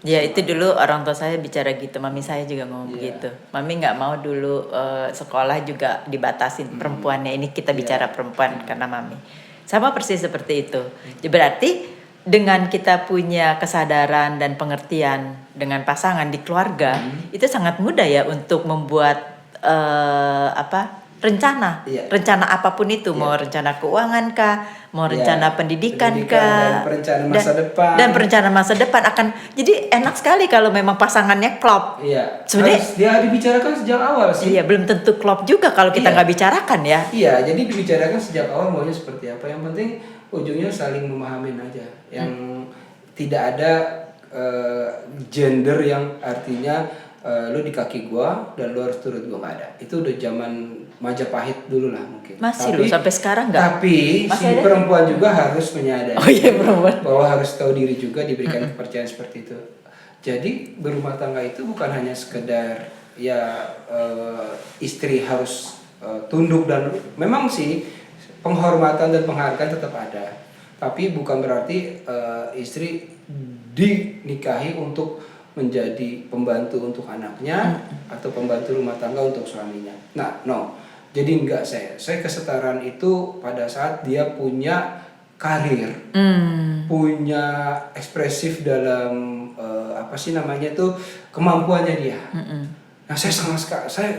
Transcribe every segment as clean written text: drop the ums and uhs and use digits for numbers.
Ya itu dulu orang tua saya bicara gitu, mami saya juga ngomong begitu. Mami nggak mau dulu sekolah juga dibatasin perempuannya. Ini kita bicara perempuan karena mami. Sama persis seperti itu. Berarti dengan kita punya kesadaran dan pengertian dengan pasangan di keluarga, itu sangat mudah ya untuk membuat rencana, rencana apapun itu, mau rencana keuangan kah, mau rencana pendidikan kah, dan perencana masa depan akan jadi enak sekali kalau memang pasangannya klop. Iya. Sebenarnya Harus dia dibicarakan sejak awal sih. Iya, belum tentu klop juga kalau kita nggak bicarakan ya. Iya, jadi dibicarakan sejak awal maunya seperti apa. Yang penting ujungnya saling memahamin aja. Yang tidak ada gender yang artinya lu di kaki gua dan lu harus turut gua, nggak ada. Itu udah zaman Majapahit dulu lah mungkin. Masih loh sampai sekarang nggak. Tapi si perempuan juga harus menyadari bahwa harus tahu diri juga, diberikan kepercayaan seperti itu. Jadi berumah tangga itu bukan hanya sekedar istri harus tunduk, dan memang sih penghormatan dan penghargaan tetap ada. Tapi bukan berarti istri dinikahi untuk menjadi pembantu untuk anaknya atau pembantu rumah tangga untuk suaminya. Nah, jadi enggak, saya kesetaraan itu pada saat dia punya karir, punya ekspresif dalam kemampuannya dia. Nah, saya sangat sekali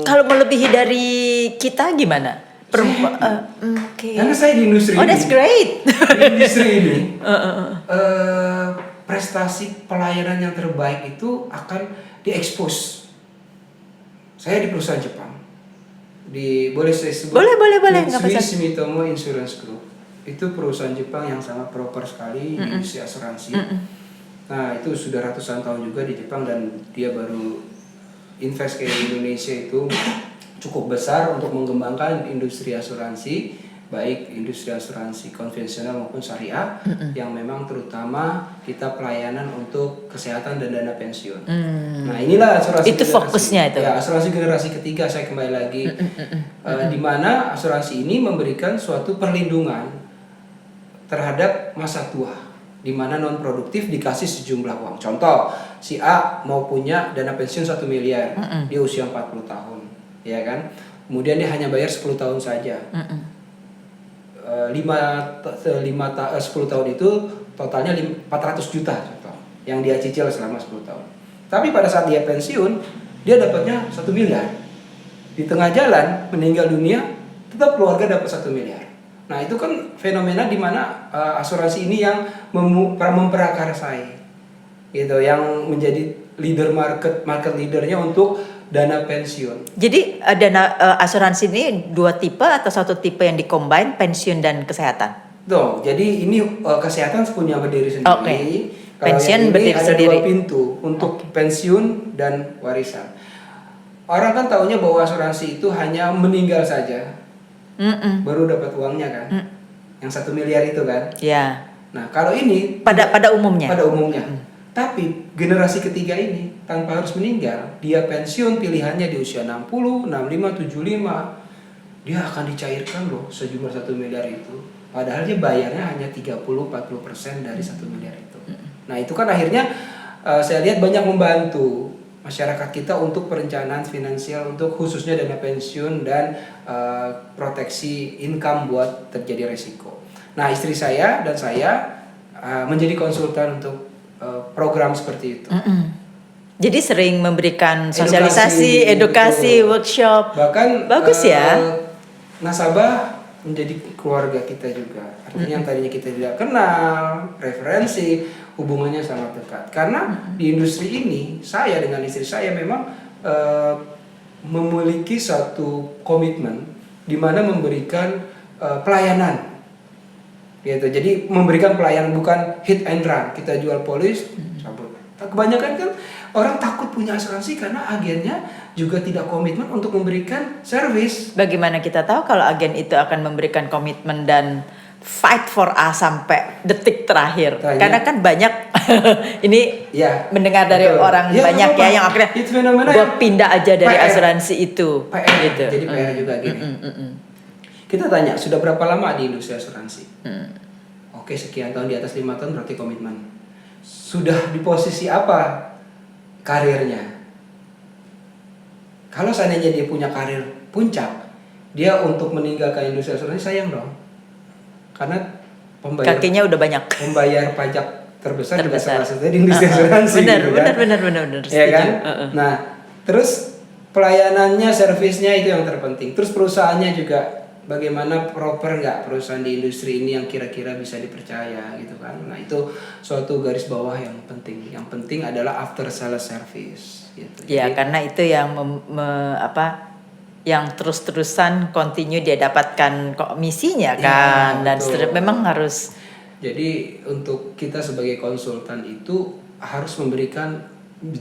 kalau melebihi dari kita gimana? Karena saya di industri ini. That's great. Di industri ini, prestasi pelayanan yang terbaik itu akan diekspos. Saya di perusahaan Jepang. Boleh saya sebut? Boleh. Swiss Sumitomo Insurance Group. Itu perusahaan Jepang yang sangat proper sekali di industri asuransi. Nah, itu sudah ratusan tahun juga di Jepang, dan dia baru invest ke Indonesia itu cukup besar untuk mengembangkan industri asuransi, baik industri asuransi konvensional maupun syariah, yang memang terutama kita pelayanan untuk kesehatan dan dana pensiun. Nah, inilah asuransi itu fokusnya itu. Ya, asuransi generasi ketiga, saya kembali lagi, di mana asuransi ini memberikan suatu perlindungan terhadap masa tua, di mana non produktif dikasih sejumlah uang. Contoh, si A mau punya dana pensiun 1 miliar di usia 40 tahun, ya kan? Kemudian dia hanya bayar 10 tahun saja. 10 tahun itu totalnya 400 juta contoh, yang dia cicil selama 10 tahun. Tapi pada saat dia pensiun, dia dapatnya 1 miliar. Di tengah jalan meninggal dunia, tetap keluarga dapat 1 miliar. Nah, itu kan fenomena di mana asuransi ini yang memprakarsai, gitu, yang menjadi market leadernya untuk dana pensiun. Jadi dana asuransi ini 2 tipe atau 1 tipe yang dikombin, pensiun dan kesehatan? Jadi ini kesehatan punya berdiri sendiri. Kalau pensiun yang ini berdiri ada sendiri. 2 pintu untuk pensiun dan warisan. Orang kan taunya bahwa asuransi itu hanya meninggal saja, baru dapat uangnya kan, yang 1 miliar itu kan. Ya. Nah, kalau ini pada umumnya. Tapi generasi ketiga ini tanpa harus meninggal, dia pensiun pilihannya di usia 60, 65, 75, dia akan dicairkan loh sejumlah 1 miliar itu. Padahal dia bayarnya hanya 30-40% dari 1 miliar itu. Nah, itu kan akhirnya saya lihat banyak membantu masyarakat kita untuk perencanaan finansial, untuk khususnya dana pensiun dan proteksi income buat terjadi resiko. Nah, istri saya dan saya menjadi konsultan untuk program seperti itu. Jadi sering memberikan sosialisasi, edukasi, workshop. Bahkan bagus ya. Nasabah menjadi keluarga kita juga. Artinya yang tadinya kita tidak kenal, referensi, hubungannya sangat dekat. Karena di industri ini, saya dengan istri saya memang memiliki satu komitmen di mana memberikan pelayanan. Gitu. Jadi memberikan pelayanan, bukan hit and run. Kita jual polis, cabut. Kebanyakan kan orang takut punya asuransi karena agennya juga tidak komitmen untuk memberikan servis. Bagaimana kita tahu kalau agen itu akan memberikan komitmen dan fight for us sampai detik terakhir? Karena kan banyak ini mendengar dari orang banyak yang akhirnya gue pindah aja dari asuransi itu. PR, gitu. Jadi PR juga gini. Kita tanya, sudah berapa lama di industri asuransi? Oke, sekian tahun, di atas 5 tahun berarti komitmen. Sudah di posisi apa karirnya? Kalau seandainya dia punya karir puncak, dia untuk meninggalkan industri asuransi sayang dong. Karena kakinya udah banyak. Pembayar pajak terbesar. Juga salah satunya di industri asuransi. Benar, gitu kan? benar. Ya kan? Nah, terus pelayanannya, servisnya itu yang terpenting. Terus perusahaannya juga bagaimana proper nggak perusahaan di industri ini yang kira-kira bisa dipercaya gitu kan. Nah, itu suatu garis bawah yang penting. Yang penting adalah after sales service gitu. Ya, karena itu yang yang terus-terusan continue dia dapatkan komisinya kan, dan memang harus. Jadi untuk kita sebagai konsultan itu harus memberikan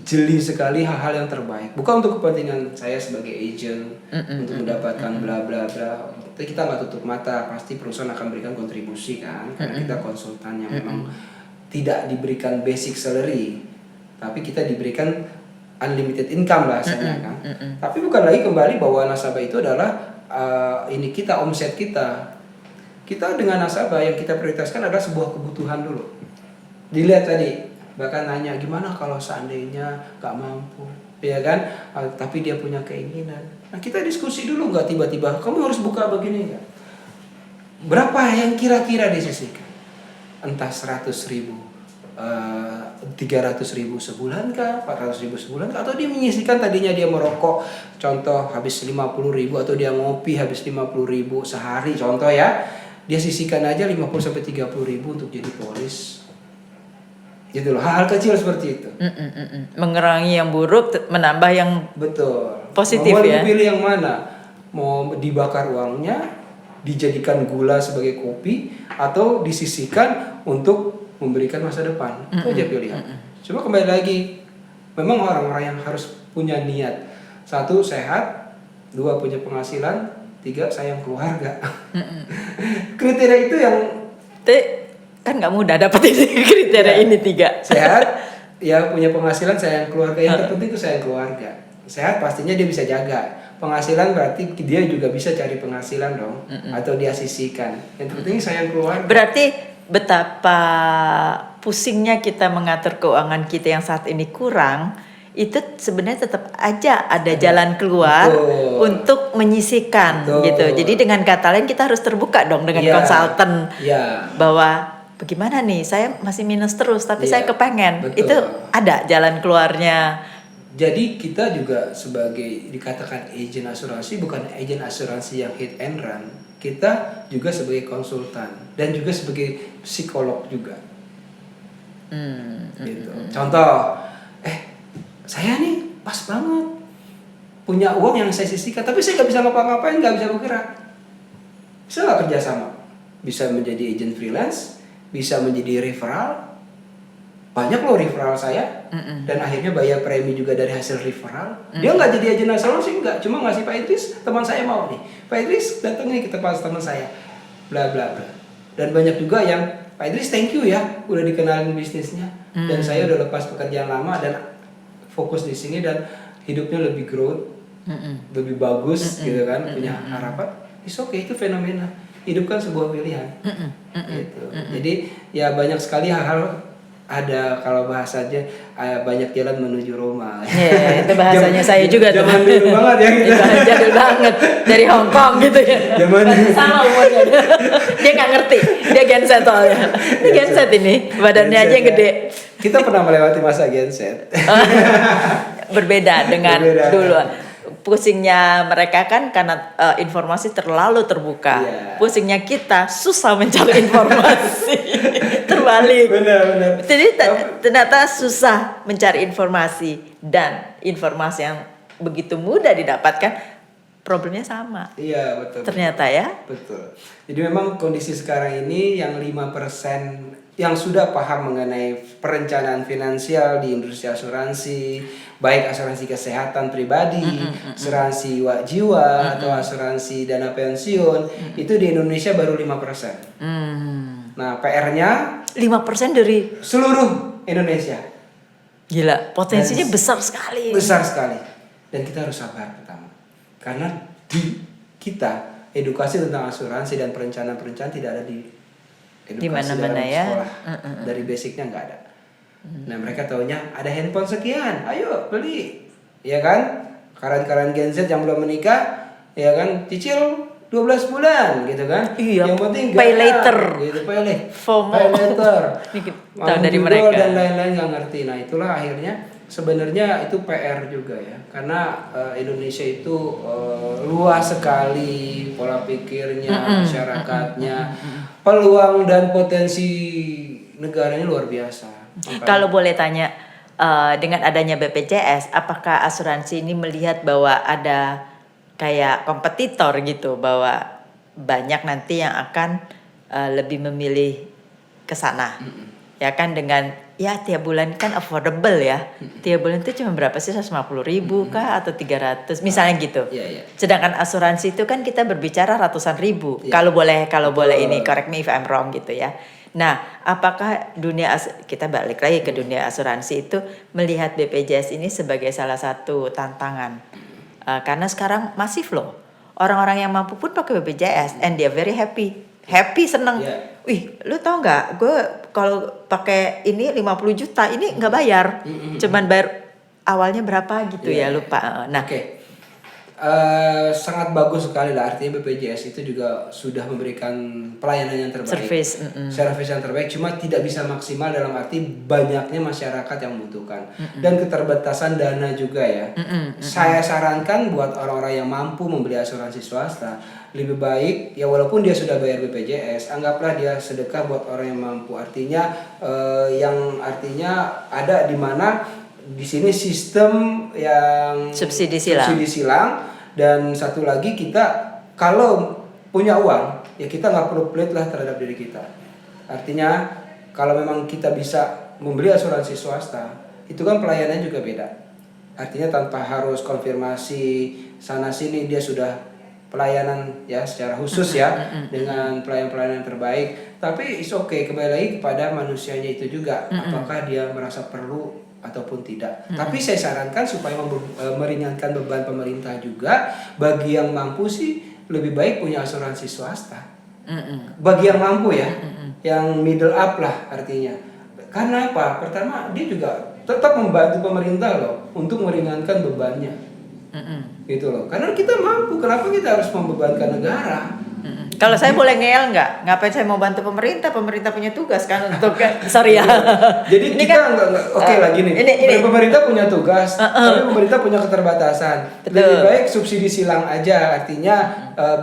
jeli sekali hal-hal yang terbaik, bukan untuk kepentingan saya sebagai agent untuk mendapatkan bla bla bla. Kita nggak tutup mata, pasti perusahaan akan berikan kontribusi kan, karena kita konsultan yang memang tidak diberikan basic salary, tapi kita diberikan unlimited income bahasanya kan. Tapi bukan lagi kembali bahwa nasabah itu adalah ini kita, omset kita. Kita dengan nasabah yang kita prioritaskan adalah sebuah kebutuhan dulu. Dilihat tadi, bahkan nanya gimana kalau seandainya nggak mampu, ya kan? Tapi dia punya keinginan. Nah, kita diskusi dulu, nggak tiba-tiba kamu harus buka begini nggak? Berapa yang kira-kira disisihkan? Entah 100.000, 300.000 sebulan kah, 400.000 sebulan kah? Atau dia menyisihkan, tadinya dia merokok, contoh habis 50.000, atau dia ngopi habis 50.000 sehari, contoh ya, dia sisihkan aja 50-30.000 untuk jadi polis. Gitu loh, hal-hal kecil seperti itu. Mengurangi yang buruk, menambah yang positif. Mau ya. Mau pilih yang mana? Mau dibakar uangnya, dijadikan gula sebagai kopi, atau disisihkan untuk memberikan masa depan. Itu aja pilihan. Coba kembali lagi, memang orang-orang yang harus punya niat. 1, sehat. 2, punya penghasilan. 3, sayang keluarga. Kriteria itu yang kan nggak mudah dapat ini kriteria ini 3. Sehat, ya punya penghasilan, sayang keluarga. Yang terpenting itu sayang keluarga. Sehat pastinya dia bisa jaga. Penghasilan berarti dia juga bisa cari penghasilan dong, atau dia sisihkan. Yang penting sayang keluarga. Berarti betapa pusingnya kita mengatur keuangan kita yang saat ini kurang, itu sebenarnya tetap aja ada jalan keluar untuk menyisihkan. Gitu. Jadi dengan kata lain kita harus terbuka dong dengan konsultan bahwa bagaimana nih, saya masih minus terus tapi saya kepengen. Itu ada jalan keluarnya. Jadi kita juga sebagai dikatakan agent asuransi, bukan agent asuransi yang hit and run. Kita juga sebagai konsultan dan juga sebagai psikolog juga. Gitu. Contoh, saya nih pas banget punya uang yang saya sisihkan, tapi saya nggak bisa ngapa-ngapain, nggak bisa bergerak. Bisa nggak kerjasama? Bisa menjadi agent freelance, bisa menjadi referral. Banyak loh referral saya, dan akhirnya bayar premi juga dari hasil referral. Dia nggak jadi agen asuransi, nggak, cuma ngasih Pak Idris, teman saya mau nih, Pak Idris datang nih ke tempat teman saya, bla bla bla. Dan banyak juga yang Pak Idris thank you ya, udah dikenalin bisnisnya, dan saya udah lepas pekerjaan lama dan fokus di sini dan hidupnya lebih growth, lebih bagus gitu kan, punya harapan. It's okay, itu fenomena. Hidup kan sebuah pilihan. Gitu. Jadi ya banyak sekali hal-hal. Ada, kalau bahasanya banyak jalan menuju Roma. Itu bahasanya saya juga tuh. Zaman dulu banget ya kita. Jadul banget dari Hong Kong gitu ya. Sama umurnya. Dia nggak ngerti. Dia genset soalnya. Ini genset ini. Badannya aja yang gede. Kita pernah melewati masa genset. Berbeda dengan dulu. Pusingnya mereka kan karena informasi terlalu terbuka. Pusingnya kita susah mencari informasi. Terbalik. Benar. Jadi ternyata susah mencari informasi, dan informasi yang begitu mudah didapatkan problemnya sama. Iya, betul. Ternyata ya. Betul. Jadi memang kondisi sekarang ini yang 5% yang sudah paham mengenai perencanaan finansial di industri asuransi, baik asuransi kesehatan pribadi, asuransi jiwa, atau asuransi dana pensiun, itu di Indonesia baru 5%. Nah, PR-nya 5% dari seluruh Indonesia. Gila, potensinya besar sekali. Besar sekali. Dan kita harus sabar pertama. Karena di kita edukasi tentang asuransi dan perencanaan tidak ada di edukasi Di mana-mana dalam ya. sekolah. Dari basicnya nggak ada. Nah mereka taunya ada handphone sekian, ayo beli, ya kan? Kalian Gen Z yang belum menikah, ya kan, cicil 12 bulan gitu kan. Iya, Yang penting pay gaya, later. gitu, pay FOMO. later. Ini kita tahu Mau dari judul mereka. dan lain-lain nggak ngerti. Nah itulah akhirnya sebenarnya itu PR juga ya, karena Indonesia itu luas sekali pola pikirnya, masyarakatnya, peluang dan potensi negaranya luar biasa. Makanya- Kalau boleh tanya, dengan adanya BPJS, apakah asuransi ini melihat bahwa ada kayak kompetitor gitu, bahwa banyak nanti yang akan lebih memilih ke sana, ya kan, dengan ya tiap bulan kan affordable ya, tiap bulan itu cuma berapa sih, 150.000 kah atau 300 misalnya gitu. Iya. Sedangkan asuransi itu kan kita berbicara ratusan ribu. Iya. Kalau boleh Betul. ini correct me if I'm wrong gitu ya. Nah, apakah kita balik lagi ke dunia asuransi itu melihat BPJS ini sebagai salah satu tantangan? Karena sekarang masif loh. Orang-orang yang mampu pun pakai BPJS and they're very happy. Seneng. Yeah. Wih, lu tau nggak? Gue kalau pakai ini 50 juta ini nggak bayar. Cuman bayar awalnya berapa gitu ya, lupa. Nah, Oke. Sangat bagus sekali lah, artinya BPJS itu juga sudah memberikan pelayanan yang terbaik, service yang terbaik, cuma tidak bisa maksimal dalam arti banyaknya masyarakat yang membutuhkan dan keterbatasan dana juga ya. Saya sarankan buat orang-orang yang mampu membeli asuransi swasta, lebih baik ya walaupun dia sudah bayar BPJS, anggaplah dia sedekah buat orang yang mampu, artinya yang artinya ada di mana di sini sistem yang subsidi silang, dan satu lagi kita kalau punya uang ya kita nggak perlu pelit lah terhadap diri kita. Artinya kalau memang kita bisa membeli asuransi swasta itu kan pelayanannya juga beda. Artinya tanpa harus konfirmasi sana sini, dia sudah pelayanan ya secara khusus ya dengan pelayanan terbaik. Tapi it's okay, kembali lagi kepada manusianya itu juga, apakah dia merasa perlu ataupun tidak. Tapi saya sarankan supaya meringankan beban pemerintah juga, bagi yang mampu sih lebih baik punya asuransi swasta. Bagi yang mampu ya, yang middle up lah artinya. Karena apa? Pertama dia juga tetap membantu pemerintah loh untuk meringankan bebannya. Gitu loh. Karena kita mampu, kenapa kita harus membebankan negara? Kalau saya boleh ngeyel nggak? Ngapain saya mau bantu pemerintah? Pemerintah punya tugas kan untuk sorry ya. Jadi ini kita kan, nggak oke lagi nih. Ini. Pemerintah punya tugas, tapi pemerintah punya keterbatasan. Betul. Lebih baik subsidi silang aja. Artinya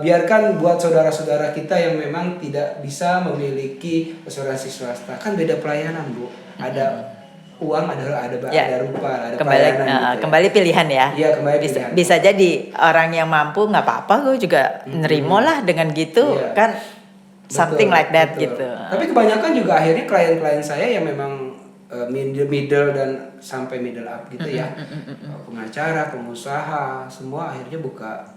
biarkan buat saudara-saudara kita yang memang tidak bisa memiliki asuransi swasta. Kan beda pelayanan, Bu. Ada uang, ada rupa, ada pelayanan gitu ya. Kembali pilihan ya. Iya, kembali pilihan. Bisa jadi orang yang mampu nggak apa-apa, gue juga nerimo lah dengan gitu, kan something like that gitu. Tapi kebanyakan juga akhirnya klien-klien saya yang memang middle dan sampai middle up gitu ya. Pengacara, pengusaha, semua akhirnya buka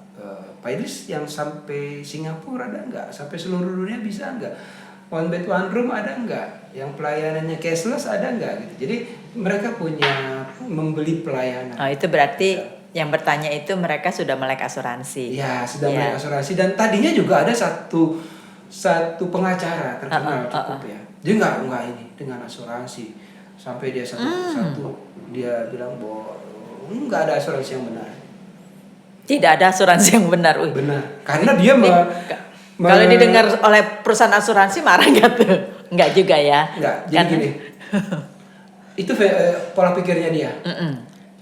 Pak Idris yang sampai Singapura ada nggak? Sampai seluruh dunia bisa nggak? One bed one room ada nggak? Yang pelayanannya cashless ada nggak? Gitu. Jadi mereka punya membeli pelayanan. Oh, itu berarti yang bertanya itu mereka sudah melek asuransi. Ya, sudah melek asuransi, dan tadinya juga ada satu pengacara terkenal cukup ya. Dia nggak ini dengan asuransi, sampai dia satu dia bilang bahwa nggak ada asuransi yang benar. Tidak ada asuransi yang benar. Benar, karena dia kalau didengar oleh perusahaan asuransi marah nggak tuh? Nggak juga ya. Nggak, jadi gini. Itu pola pikirnya dia.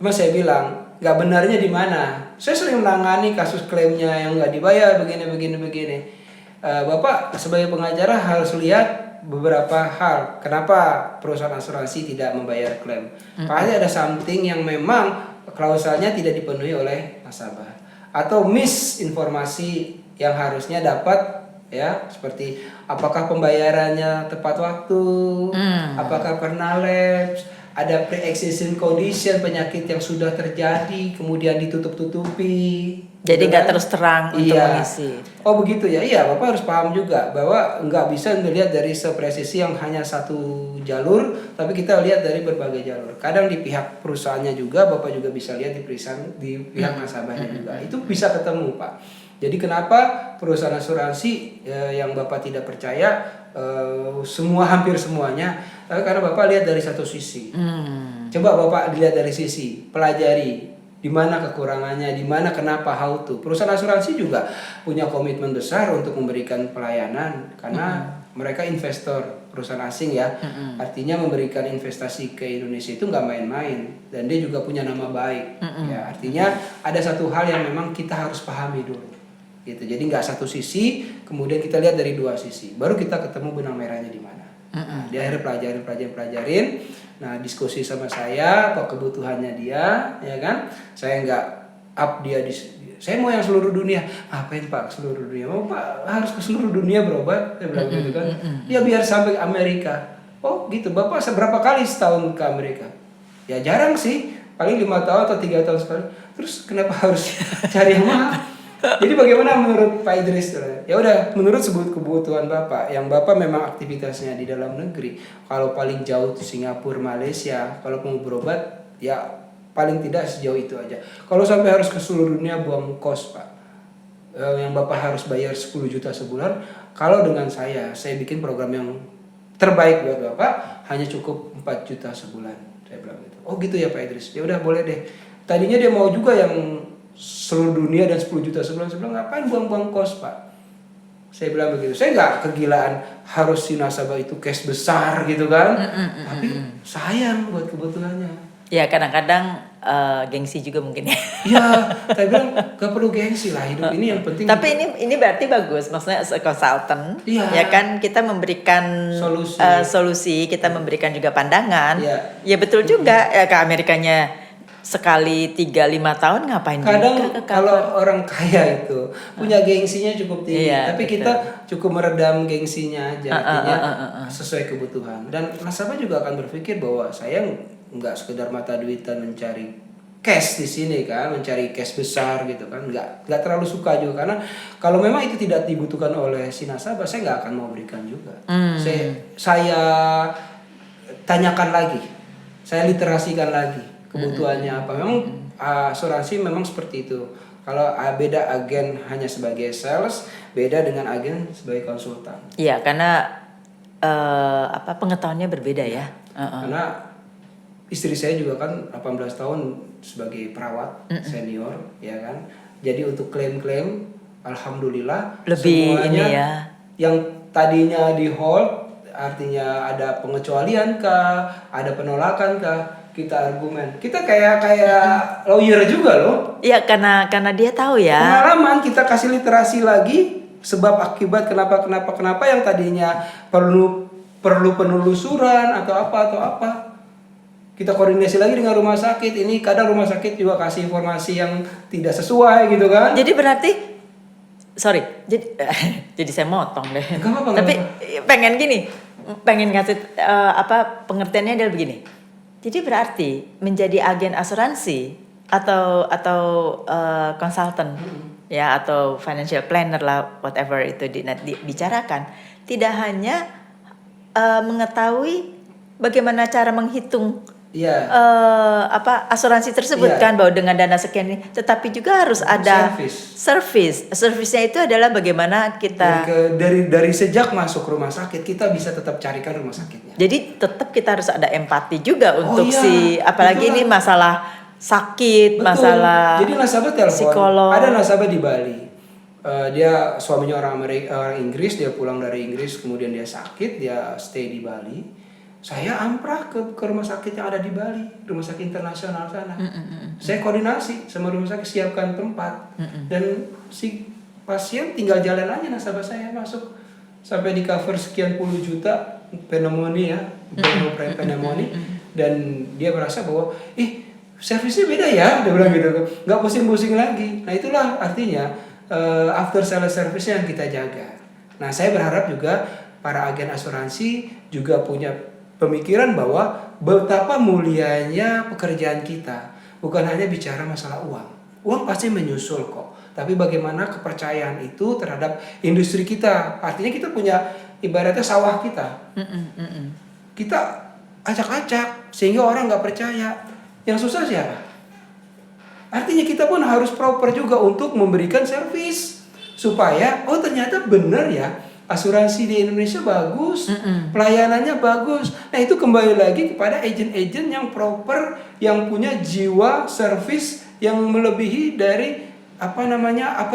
Cuma saya bilang, nggak benarnya di mana? Saya sering menangani kasus klaimnya yang nggak dibayar begini. Bapak sebagai pengacara harus lihat beberapa hal. Kenapa perusahaan asuransi tidak membayar klaim? Pasti ada something yang memang klausalnya tidak dipenuhi oleh nasabah, atau misinformasi yang harusnya dapat ya, seperti apakah pembayarannya tepat waktu, apakah pernah lapse, ada pre-existing condition, penyakit yang sudah terjadi kemudian ditutup-tutupi. Jadi gitu nggak kan? terus terang untuk mengisi. Oh begitu ya, iya Bapak harus paham juga bahwa nggak bisa melihat dari sepresisi yang hanya satu jalur, tapi kita lihat dari berbagai jalur. Kadang di pihak perusahaannya juga Bapak juga bisa lihat di pihak nasabahnya juga. Itu bisa ketemu Pak. Jadi kenapa perusahaan asuransi yang Bapak tidak percaya hampir semuanya, karena Bapak lihat dari satu sisi. Coba Bapak dilihat dari sisi, pelajari di mana kekurangannya, di mana kenapa, how to. Perusahaan asuransi juga punya komitmen besar untuk memberikan pelayanan karena mereka investor, perusahaan asing ya. Artinya memberikan investasi ke Indonesia itu nggak main-main, dan dia juga punya nama baik. Ya, artinya ada satu hal yang memang kita harus pahami dulu. Gitu. Jadi nggak satu sisi, kemudian kita lihat dari dua sisi, baru kita ketemu benang merahnya di mana. Nah, dia akhirnya pelajarin. Nah, diskusi sama saya, apa kebutuhannya dia, ya kan? Saya nggak up dia saya mau yang seluruh dunia. Ngapain Pak seluruh dunia? Mau Pak harus ke seluruh dunia berobat? Saya bilang gitu kan. Ya biar sampai Amerika. Oh gitu, Bapak seberapa kali setahun ke Amerika? Ya jarang sih, paling 5 tahun atau 3 tahun sekali. Terus kenapa harus cari yang mahal? Jadi bagaimana menurut Pak Idris? Ya udah, menurut kebutuhan Bapak, yang Bapak memang aktivitasnya di dalam negeri, kalau paling jauh di Singapura, Malaysia, kalau mau berobat, ya paling tidak sejauh itu aja. Kalau sampai harus ke seluruh dunia, buang kos Pak. Yang Bapak harus bayar 10 juta sebulan. Kalau dengan saya bikin program yang terbaik buat Bapak, hanya cukup 4 juta sebulan. Saya bilang gitu. Oh gitu ya Pak Idris. Ya udah boleh deh. Tadinya dia mau juga yang seluruh dunia dan 10 juta sebulan. Saya bilang ngapain buang-buang kos Pak. Saya bilang begitu. Saya nggak kegilaan harus si nasabah itu cash besar gitu kan. Tapi sayang buat kebutuhannya. Ya kadang-kadang gengsi juga mungkin ya. Iya, saya bilang gak perlu gengsi lah, hidup ini yang penting. Tapi ini berarti bagus, maksudnya as a consultant, ya kan kita memberikan solusi, kita memberikan juga pandangan. Ya betul juga ya, ke Amerikanya sekali 3-5 tahun ngapain kadang juga kalau orang kaya itu punya gengsinya cukup tinggi, tapi betul. Kita cukup meredam gengsinya aja, artinya sesuai kebutuhan. Dan nasabah juga akan berpikir bahwa saya nggak sekedar mata duitan mencari cash di sini kan, mencari cash besar gitu kan, nggak terlalu suka juga, karena kalau memang itu tidak dibutuhkan oleh si nasabah, saya nggak akan mau berikan juga. Saya tanyakan lagi, saya literasikan lagi kebutuhannya apa. Memang asuransi memang seperti itu. Kalau beda agen hanya sebagai sales, beda dengan agen sebagai konsultan. Iya, karena pengetahuannya berbeda ya. Karena istri saya juga kan 18 tahun sebagai perawat senior, ya kan. Jadi untuk klaim-klaim, alhamdulillah lebih semuanya ini ya. Yang tadinya di hold, artinya ada pengecualian kah, ada penolakan kah, kita argumen. Kita kayak lawyer juga loh. Iya, karena dia tahu ya. Pengalaman, kita kasih literasi lagi sebab akibat kenapa yang tadinya perlu penelusuran atau apa. Kita koordinasi lagi dengan rumah sakit. Ini kadang rumah sakit juga kasih informasi yang tidak sesuai gitu kan. Jadi berarti jadi saya motong deh. Gak apa-apa. Tapi pengen ngasih pengertiannya adalah begini. Jadi berarti menjadi agen asuransi atau konsultan ya, atau financial planner lah, whatever itu dibicarakan, tidak hanya mengetahui bagaimana cara menghitung asuransi tersebut kan, bahwa dengan dana sekian ini, tetapi juga harus ada service. Service-nya itu adalah bagaimana kita dari sejak masuk rumah sakit kita bisa tetap carikan rumah sakitnya. Jadi tetap kita harus ada empati juga untuk apalagi ini masalah sakit. Betul. Masalah. Jadi nasabah telepon, psikolog. Ada nasabah di Bali. Dia suaminya orang Inggris, dia pulang dari Inggris, kemudian dia sakit, dia stay di Bali. Saya amprah ke rumah sakit yang ada di Bali, rumah sakit internasional sana. Saya koordinasi sama rumah sakit, siapkan tempat. Dan si pasien tinggal jalan aja, nasabah saya masuk. Sampai di cover sekian puluh juta pneumonia, pneumonia. Dan dia merasa bahwa, servisnya beda ya, dia bilang gitu. Nggak pusing-pusing lagi. Nah itulah artinya after sales service yang kita jaga. Nah saya berharap juga para agen asuransi juga punya pemikiran bahwa betapa mulianya pekerjaan kita. Bukan hanya bicara masalah uang. Uang pasti menyusul kok. Tapi bagaimana kepercayaan itu terhadap industri kita. Artinya kita punya ibaratnya sawah kita. Kita acak-acak sehingga orang gak percaya. Yang susah siapa? Artinya kita pun harus proper juga untuk memberikan servis. supaya ternyata benar ya, asuransi di Indonesia bagus, pelayanannya bagus. Nah itu kembali lagi kepada agent-agent yang proper, yang punya jiwa servis yang melebihi dari apa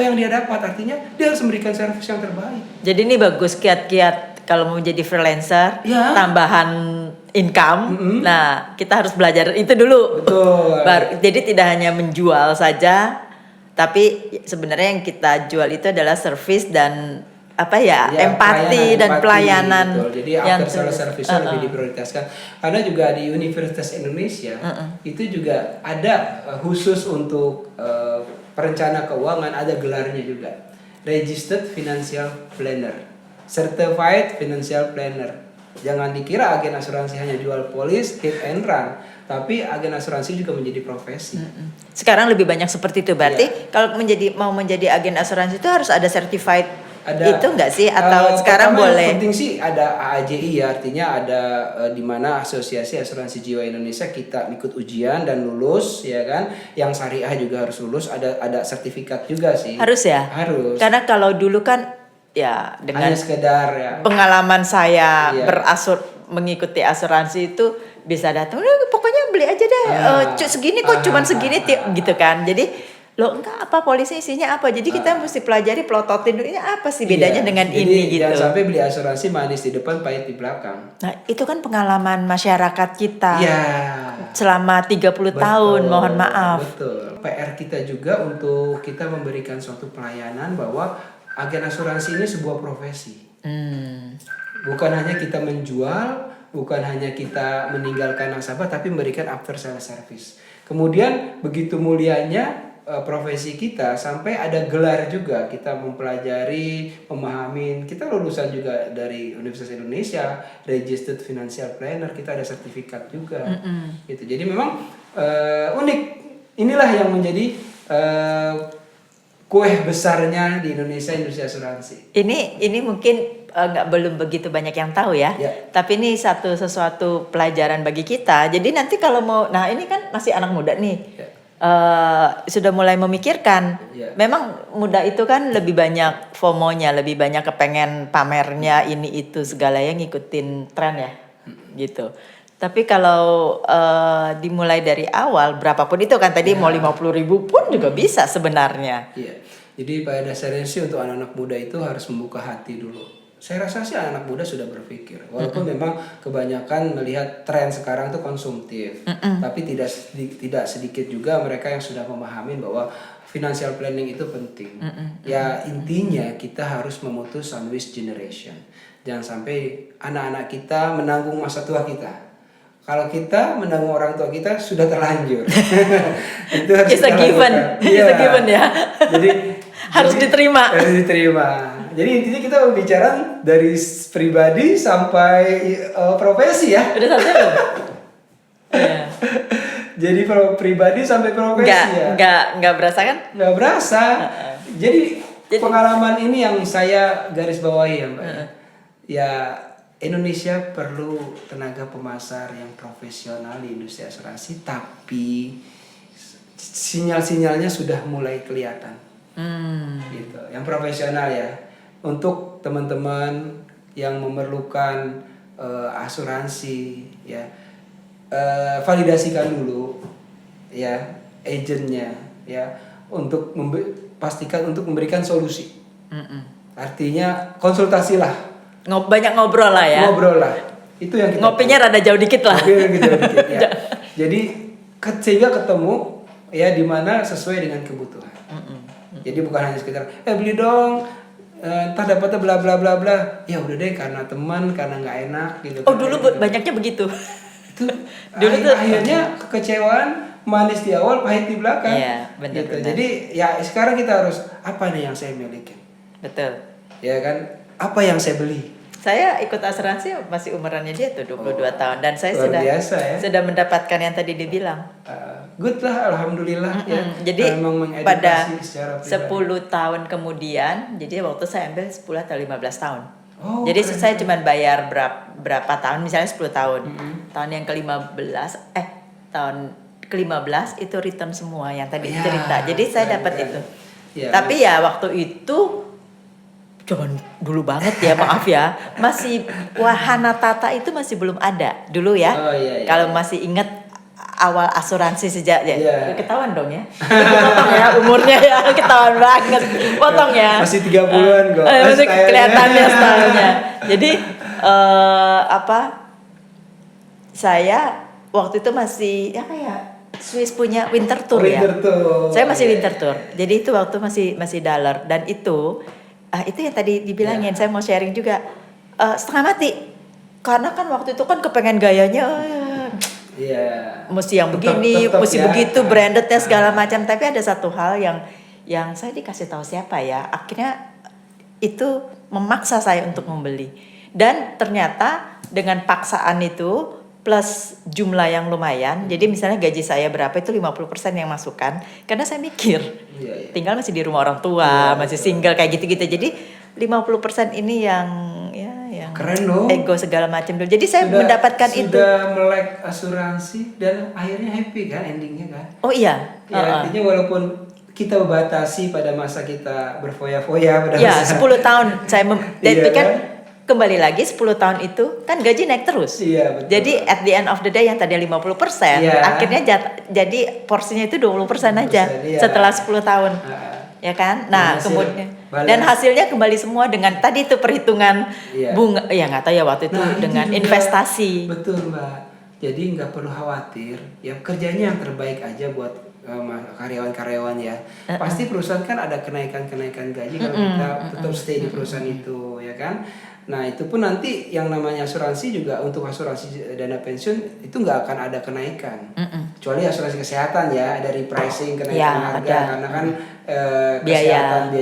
yang dia dapat. Artinya dia harus memberikan servis yang terbaik. Jadi ini bagus kiat-kiat kalau mau jadi freelancer, Ya. tambahan income. Nah, kita harus belajar itu dulu. Betul. Jadi tidak hanya menjual saja, tapi sebenarnya yang kita jual itu adalah service dan empati dan pelayanan. Betul. Jadi after sales service lebih diprioritaskan. Karena juga di Universitas Indonesia itu juga ada khusus untuk perencana keuangan, ada gelarnya juga, Registered Financial Planner, Certified Financial Planner. Jangan dikira agen asuransi hanya jual polis, hit and run, tapi agen asuransi juga menjadi profesi. Sekarang lebih banyak seperti itu. Berarti kalau mau menjadi agen asuransi itu harus ada certified itu enggak sih, atau sekarang boleh? Yang penting sih ada AAJI ya, artinya ada di mana Asosiasi Asuransi Jiwa Indonesia kita ikut ujian dan lulus ya kan. Yang syariah juga harus lulus, ada sertifikat juga sih. Harus ya? Harus. Karena kalau dulu kan ya dengan hanya sekedar ya. Pengalaman saya mengikuti asuransi itu bisa datang, pokoknya beli aja deh, segini kok, cuman segini gitu kan. Jadi enggak, apa polisi isinya apa, jadi kita mesti pelajari, pelototin dulu ini apa sih bedanya dengan ini gitu. Jangan sampai beli asuransi manis di depan pahit di belakang. Nah itu kan pengalaman masyarakat kita selama 30 betul, tahun, mohon maaf. Betul. PR kita juga untuk kita memberikan suatu pelayanan bahwa agen asuransi ini sebuah profesi. Bukan hanya kita menjual, bukan hanya kita meninggalkan nasabah, tapi memberikan after sales service. Kemudian begitu mulianya profesi kita sampai ada gelar juga, kita mempelajari, memahamin. Kita lulusan juga dari Universitas Indonesia, Registered Financial Planner, kita ada sertifikat juga. Gitu. Jadi memang unik. Inilah yang menjadi kue besarnya di Indonesia, industri asuransi. Ini mungkin belum begitu banyak yang tahu ya. Tapi ini sesuatu pelajaran bagi kita. Jadi nanti kalau ini kan masih anak muda nih. Sudah mulai memikirkan. Memang muda itu kan lebih banyak FOMO-nya, lebih banyak kepengen pamernya, ini itu segala yang ngikutin tren ya. Gitu. Tapi kalau dimulai dari awal, berapapun itu kan tadi mau 50.000 pun juga bisa sebenarnya. Jadi pada dasarnya sih untuk anak-anak muda itu harus membuka hati dulu. Saya rasa sih anak muda sudah berpikir, walaupun memang kebanyakan melihat tren sekarang itu konsumtif, tapi tidak sedikit juga mereka yang sudah memahami bahwa financial planning itu penting. Ya intinya kita harus memutus sandwich generation. Jangan sampai anak-anak kita menanggung masa tua kita. Kalau kita menanggung orang tua kita sudah terlanjur. Itu harus It's a given. It's a given ya. Jadi harus diterima. Harus diterima. Jadi intinya kita berbicara dari pribadi sampai profesi ya. Udah selesai belum? Jadi pribadi sampai profesi Nggak berasa kan? Nggak berasa. Jadi pengalaman ini yang saya garis bawahi ya Mbak. Ya Indonesia perlu tenaga pemasar yang profesional di industri asuransi, tapi sinyal-sinyalnya sudah mulai kelihatan. Gitu. Yang profesional ya. Untuk teman-teman yang memerlukan asuransi ya, validasikan dulu ya agentnya ya, untuk pastikan untuk memberikan solusi. Artinya konsultasilah. Banyak ngobrol lah ya. Ngobrol lah. Itu yang kita ngopinya rada jauh dikit lah. Ya. Jadi sehingga ketemu ya di mana sesuai dengan kebutuhan. Jadi bukan hanya sekedar beli dong, entah dapatnya bla bla bla bla. Ya udah deh karena teman, karena nggak enak gitu. Dulu banyaknya begitu. Itu dulu akhirnya kekecewaan, manis di awal, pahit di belakang. Iya, benar. Gitu. Jadi ya sekarang kita harus apa nih yang saya miliki? Betul. Ya kan? Apa yang saya beli? Saya ikut asuransi masih umurannya dia tuh 22 tahun dan saya sudah mendapatkan yang tadi dibilang. Good lah, alhamdulillah ya. Jadi pada 10 tahun kemudian, jadi waktu saya ambil 10 atau 15 tahun. Jadi saya cuma bayar berapa tahun, misalnya 10 tahun. Tahun yang ke-15 tahun ke-15 itu return semua yang tadi cerita. Jadi saya dapat itu. Tapi ya waktu itu Jangan dulu banget ya, maaf ya. Masih Wahana Tata itu masih belum ada dulu ya. Oh, iya. Kalau masih ingat awal asuransi sejak ya. Iya. Ketahuan dong ya. Potong ya umurnya ya, ketahuan banget. Potong ya. Masih 30-an kok. Masih Stylenya. kelihatannya stylenya. Jadi saya waktu itu masih ya kayak Swiss punya winter tour ya. Winter tour. Saya masih Iya. winter tour. Jadi itu waktu masih dollar dan itu yang tadi dibilangin, saya mau sharing juga setengah mati. Karena kan waktu itu kan kepengen gayanya Iya. mesti yang Tetap- begini, tetap mesti ya. begitu brandednya segala macam. Tapi ada satu hal yang saya dikasih tahu siapa ya, akhirnya itu memaksa saya untuk membeli. Dan ternyata dengan paksaan itu plus jumlah yang lumayan, jadi misalnya gaji saya berapa itu 50% yang masukkan, karena saya mikir Iya. tinggal masih di rumah orang tua, Iya, masih betul. single kayak gitu-gitu. Jadi 50% ini yang Keren dong. ego segala macam dulu. Jadi saya mendapatkan itu. Sudah melek asuransi dan akhirnya happy kan endingnya kan. Oh iya. Ya, artinya walaupun kita batasi pada masa kita berfoya-foya pada Ya, masa 10 tahun saya Iya tapi kan kan? kembali lagi 10 tahun itu kan gaji naik terus. Iya, betul. Jadi at the end of the day yang tadi 50%, Iya. akhirnya jadi porsinya itu 20% aja 20%, iya. setelah 10 tahun. Ah, Ya kan? Nah, hasil kemudian balik. dan hasilnya kembali semua dengan tadi itu perhitungan Iya. bunga, ya nggak tahu ya waktu itu Nah, dengan juga investasi. Betul Mbak. Jadi nggak perlu khawatir. Ya kerjanya yang terbaik aja buat karyawan-karyawan ya. Pasti perusahaan kan ada kenaikan-kenaikan gaji kalau kita tetap stay di perusahaan itu, ya kan. Nah itu pun nanti yang namanya asuransi juga untuk asuransi dana pensiun itu nggak akan ada kenaikan. Kecuali asuransi kesehatan ya dari pricing kenaikan Ya, harga ada. karena kan Biaya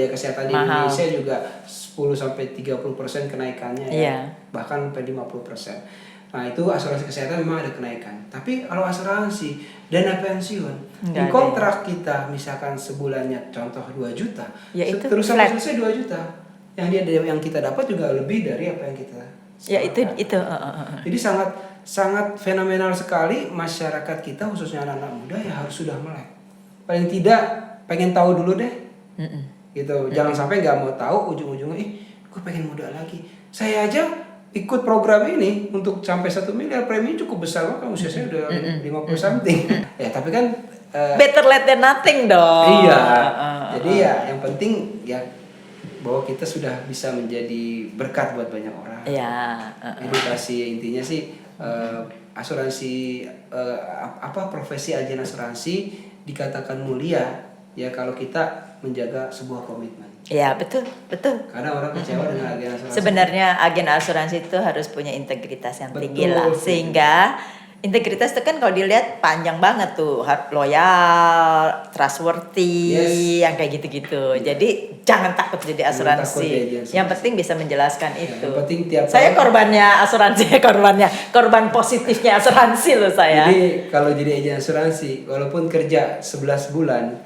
kesehatan di mahal. Indonesia juga 10-30% kenaikannya ya. Iya. Bahkan sampai 50%. Nah, itu asuransi kesehatan memang ada kenaikan. Tapi kalau asuransi dana pensiun Nggak di ada. kontrak kita misalkan sebulannya contoh 2 juta. Ya, itu terus flat. sampai selesai 2 juta. Yang kita dapat juga lebih dari apa yang kita Ya itu setorkan. Jadi sangat fenomenal sekali masyarakat kita khususnya anak-anak muda ya harus sudah melek. Paling tidak pengen tahu dulu deh. Gitu. Jangan sampai nggak mau tahu ujung-ujungnya gue pengen muda lagi. Saya aja ikut program ini untuk sampai 1 miliar premi cukup besar kan usia saya udah 50 something. Ya tapi kan better late than nothing dong. iya. Jadi ya yang penting ya bahwa kita sudah bisa menjadi berkat buat banyak orang. Iya. Edukasi intinya sih asuransi profesi agen asuransi dikatakan mulia ya kalau kita menjaga sebuah komitmen. Ya betul. Karena orang kecewa dengan agen asuransi. Sebenarnya agen asuransi itu harus punya integritas yang tinggi Betul. lah, sehingga integritas itu kan kalau dilihat panjang banget tuh, loyal, trustworthy, Yes. yang kayak gitu-gitu. Jadi jangan takut jadi Jangan asuransi. takut jadi asuransi. Yang penting bisa menjelaskan itu. yang penting tiap Saya tahun- korbannya asuransi, korban positifnya asuransi loh saya. Jadi kalau jadi agen asuransi walaupun kerja 11 bulan,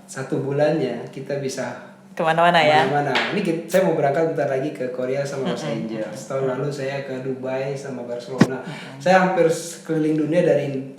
satu bulannya kita bisa Kemana-mana ya. mana. Ini saya mau berangkat bentar lagi ke Korea sama Los Angeles. Tahun lalu saya ke Dubai sama Barcelona. Saya hampir keliling dunia dari